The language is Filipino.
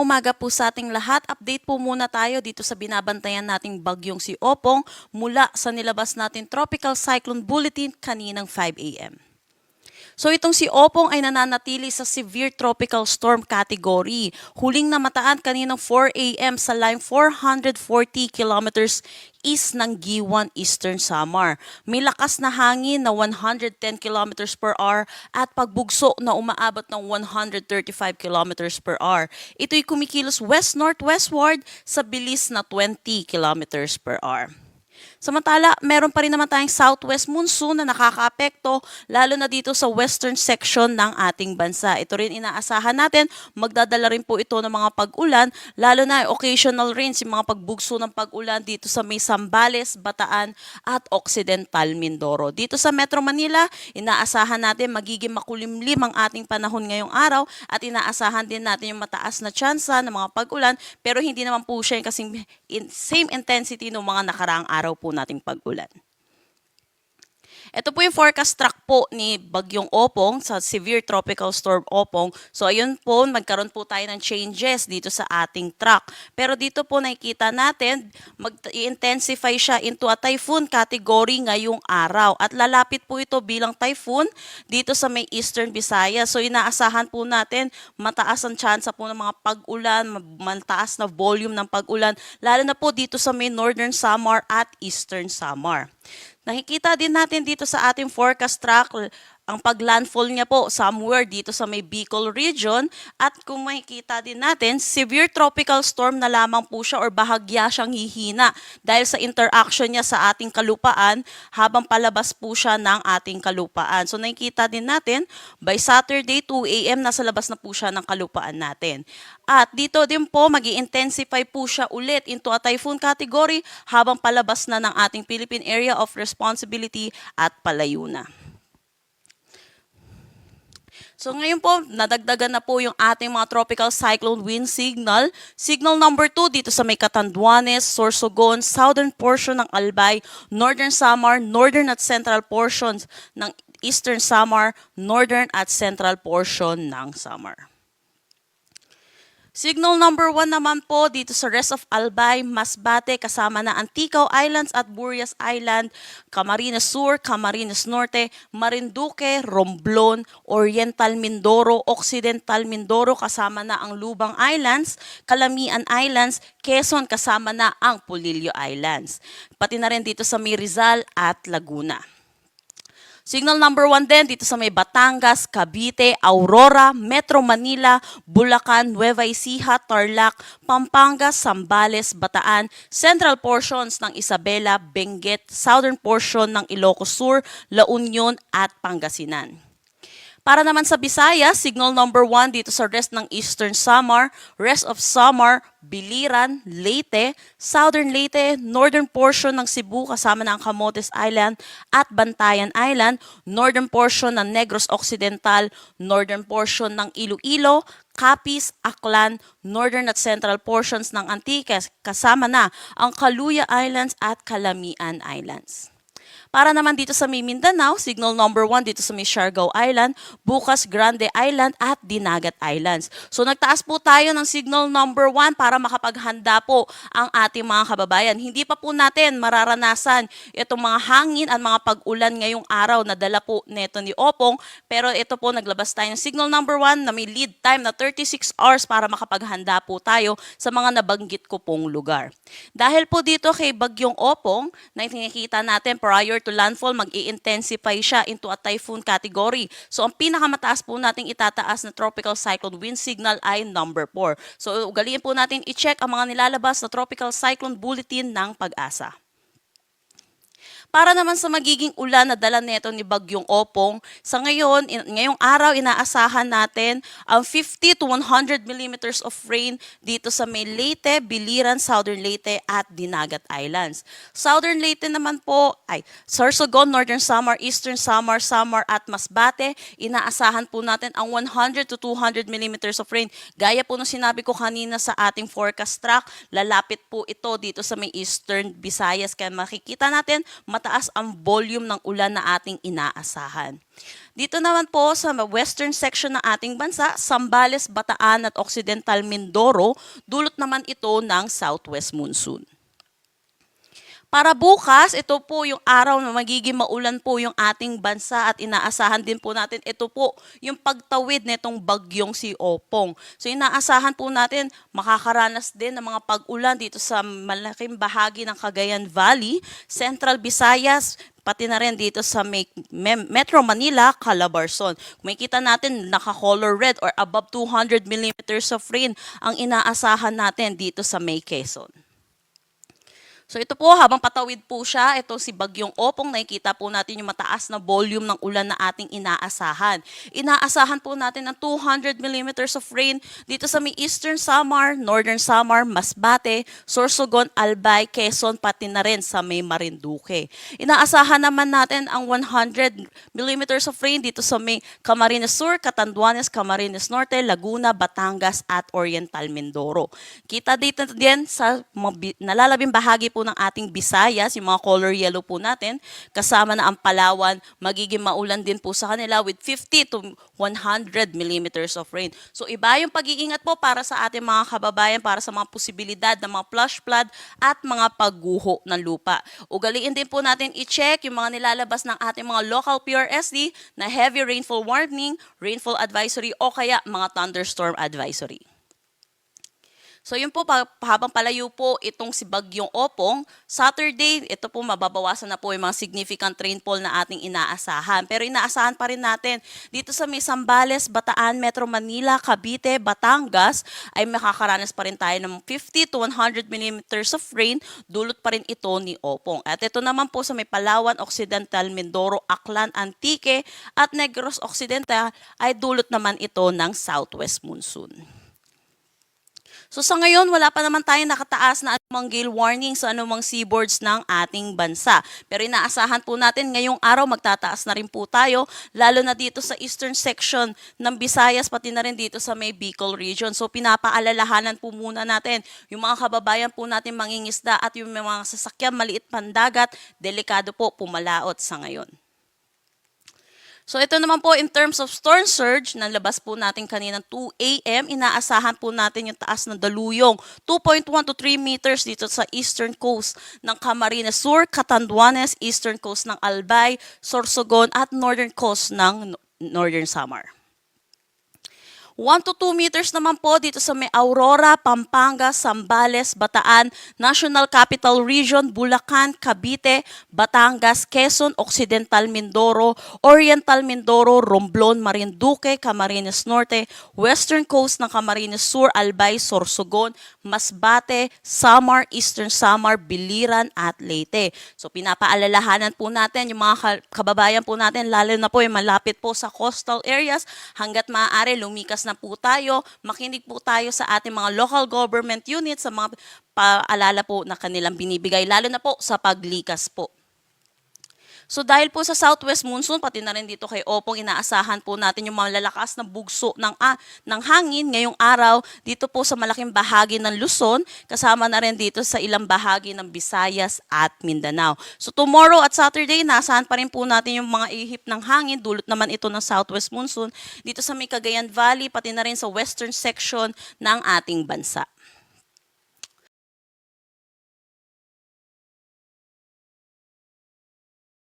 umaga po sa ating lahat. Update po muna tayo dito sa binabantayan nating bagyong si Opong mula sa nilabas natin Tropical Cyclone Bulletin kaninang 5 a.m. So itong si Opong ay nananatili sa Severe Tropical Storm category. Huling namataan kaninang 4 a.m. sa line 440 kilometers east ng Giwan, Eastern Samar. May lakas na hangin na 110 kilometers per hour at pagbugso na umaabot ng 135 kilometers per hour. Ito'y kumikilos west-northwestward sa bilis na 20 kilometers per hour. Samantala, meron pa rin naman tayong southwest monsoon na nakakaapekto lalo na dito sa western section ng ating bansa. Ito rin inaasahan natin, magdadala rin po ito ng mga pag-ulan, lalo na occasional rains, yung mga pagbugso ng pag-ulan dito sa may Zambales, Bataan at Occidental Mindoro. Dito sa Metro Manila, inaasahan natin magiging makulimlim ang ating panahon ngayong araw at inaasahan din natin yung mataas na tsansa ng mga pag-ulan pero hindi naman po siya yung kasing same intensity ng mga nakaraang araw po nating pag-ulan. Ito po yung forecast track po ni Bagyong Opong sa Severe Tropical Storm Opong. So ayun po, magkaroon po tayo ng changes dito sa ating track. Pero dito po nakikita natin, mag-intensify siya into a typhoon category ngayong araw. At lalapit po ito bilang typhoon dito sa may Eastern Visayas. So inaasahan po natin, mataas ang tsansa po ng mga pag-ulan, mataas na volume ng pag-ulan, lalo na po dito sa may Northern Samar at Eastern Samar. Nakikita din natin dito sa ating forecast track ang paglandfall niya po somewhere dito sa may Bicol region at kung makikita din natin, severe tropical storm na lamang po siya or bahagya siyang hihina dahil sa interaction niya sa ating kalupaan habang palabas po siya ng ating kalupaan. So nakikita din natin, by Saturday 2 a.m. nasa labas na po siya ng kalupaan natin. At dito din po, mag-i-intensify po siya ulit into a typhoon category habang palabas na ng ating Philippine Area of Responsibility at palayo na. So ngayon po, nadagdagan na po yung ating mga tropical cyclone wind signal. Signal number 2 dito sa may Catanduanes, Sorsogon, southern portion ng Albay, northern Samar, northern at central portions ng eastern Samar, northern at central portion ng Samar. Signal number 1 naman po dito sa rest of Albay, Masbate, kasama na Antigao Islands at Burias Island, Camarines Sur, Camarines Norte, Marinduque, Romblon, Oriental Mindoro, Occidental Mindoro, kasama na ang Lubang Islands, Calamian Islands, Quezon, kasama na ang Polillo Islands. Pati na rin dito sa may Rizal at Laguna. Signal number 1 din dito sa may Batangas, Cavite, Aurora, Metro Manila, Bulacan, Nueva Ecija, Tarlac, Pampanga, Zambales, Bataan, central portions ng Isabela, Benguet, southern portion ng Ilocos Sur, La Union at Pangasinan. Para naman sa Visayas, signal number 1 dito sa rest ng Eastern Samar, rest of Samar, Biliran, Leyte, Southern Leyte, northern portion ng Cebu kasama na ang Camotes Island at Bantayan Island, northern portion ng Negros Occidental, northern portion ng Iloilo, Capiz, Aklan, northern at central portions ng Antique kasama na ang Caluya Islands at Calamian Islands. Para naman dito sa may Mindanao, signal number 1 dito sa may Siargao Island, Bukas Grande Island at Dinagat Islands. So nagtaas po tayo ng signal number 1 para makapaghanda po ang ating mga kababayan. Hindi pa po natin mararanasan itong mga hangin at mga pag-ulan ngayong araw na dala po neto ni Opong. Pero ito po, naglabas tayo ng signal number 1 na may lead time na 36 hours para makapaghanda po tayo sa mga nabanggit ko pong lugar. Dahil po dito kay Bagyong Opong, na nakikita natin prior to landfall, mag-i-intensify siya into a typhoon category. So ang pinakamataas po nating itataas na tropical cyclone wind signal ay number 4. So ugaliin po natin i-check ang mga nilalabas na tropical cyclone bulletin ng Pag-asa. Para naman sa magiging ulan na dala neto ni Bagyong Opong, sa ngayong araw inaasahan natin ang 50 to 100 millimeters of rain dito sa may Leyte, Biliran, Southern Leyte at Dinagat Islands. Southern Leyte naman po ay Sorsogon, Northern Samar, Eastern Samar, Samar at Masbate. Inaasahan po natin ang 100 to 200 millimeters of rain. Gaya po nung sinabi ko kanina sa ating forecast track, lalapit po ito dito sa may Eastern Visayas. Kaya makikita natin mataas ang volume ng ulan na ating inaasahan. Dito naman po sa western section ng ating bansa, Zambales, Bataan at Occidental Mindoro, dulot naman ito ng southwest monsoon. Para bukas, ito po yung araw na magiging maulan po yung ating bansa at inaasahan din po natin ito po yung pagtawid nitong bagyong si Opong. So inaasahan po natin makakaranas din ng mga pag-ulan dito sa malaking bahagi ng Cagayan Valley, Central Visayas, pati na rin dito sa Metro Manila, Calabarzon. Kung makikita natin, naka-color red or above 200 millimeters of rain ang inaasahan natin dito sa May Quezon. So ito po, habang patawid po siya, ito si Bagyong Opong, nakikita po natin yung mataas na volume ng ulan na ating inaasahan. Inaasahan po natin ng 200 millimeters of rain dito sa may Eastern Samar, Northern Samar, Masbate, Sorsogon, Albay, Quezon, pati na rin sa may Marinduque. Inaasahan naman natin ang 100 millimeters of rain dito sa may Camarines Sur, Catanduanes, Camarines Norte, Laguna, Batangas at Oriental Mindoro. Kita dito din sa nalalabing bahagi po ng ating Visayas, yung mga color yellow po natin, kasama na ang Palawan, magiging maulan din po sa kanila with 50 to 100 millimeters of rain. So iba yung pag-iingat po para sa ating mga kababayan, para sa mga posibilidad ng mga flash flood at mga pagguho ng lupa. Ugaliin din po natin i-check yung mga nilalabas ng ating mga local PRSD na heavy rainfall warning, rainfall advisory o kaya mga thunderstorm advisory. So yun po, habang palayo po itong si Bagyong Opong, Saturday, ito po mababawasan na po yung mga significant rainfall na ating inaasahan. Pero inaasahan pa rin natin dito sa may Zambales, Bataan, Metro Manila, Cavite, Batangas, ay makakaranas pa rin tayo ng 50 to 100 millimeters of rain, dulot pa rin ito ni Opong. At ito naman po sa may Palawan, Occidental, Mindoro, Aklan, Antique at Negros Occidental ay dulot naman ito ng southwest monsoon. So sa ngayon, wala pa naman tayong nakataas na anumang gale warning sa anumang seaboards ng ating bansa. Pero inaasahan po natin ngayong araw magtataas na rin po tayo, lalo na dito sa eastern section ng Visayas, pati na rin dito sa may Bicol region. So pinapaalalahanan po muna natin yung mga kababayan po natin mangingisda at yung mga sasakyan maliit pandagat, delikado po pumalaot sa ngayon. So ito naman po in terms of storm surge, nalabas po natin kanina 2 a.m., inaasahan po natin yung taas ng daluyong 2.1 to 3 meters dito sa eastern coast ng Camarines Sur, Catanduanes, eastern coast ng Albay, Sorsogon at northern coast ng Northern Samar. 1 to 2 meters naman po dito sa may Aurora, Pampanga, Zambales, Bataan, National Capital Region, Bulacan, Cavite, Batangas, Quezon, Occidental Mindoro, Oriental Mindoro, Romblon, Marinduque, Camarines Norte, Western Coast ng Camarines Sur, Albay, Sorsogon, Masbate, Samar, Eastern Samar, Biliran at Leyte. So pinapaalalahanan po natin yung mga kababayan po natin, lalo na po yung malapit po sa coastal areas, hanggat maaari lumikas na po tayo, makinig po tayo sa ating mga local government units, sa mga paalala po na kanilang binibigay, lalo na po sa paglikas po. So dahil po sa southwest monsoon, pati na rin dito kay Opong, inaasahan po natin yung malalakas na bugso ng hangin ngayong araw dito po sa malaking bahagi ng Luzon, kasama na rin dito sa ilang bahagi ng Visayas at Mindanao. So tomorrow at Saturday, naasahan pa rin po natin yung mga ihip ng hangin, dulot naman ito ng southwest monsoon dito sa may Cagayan Valley, pati na rin sa western section ng ating bansa.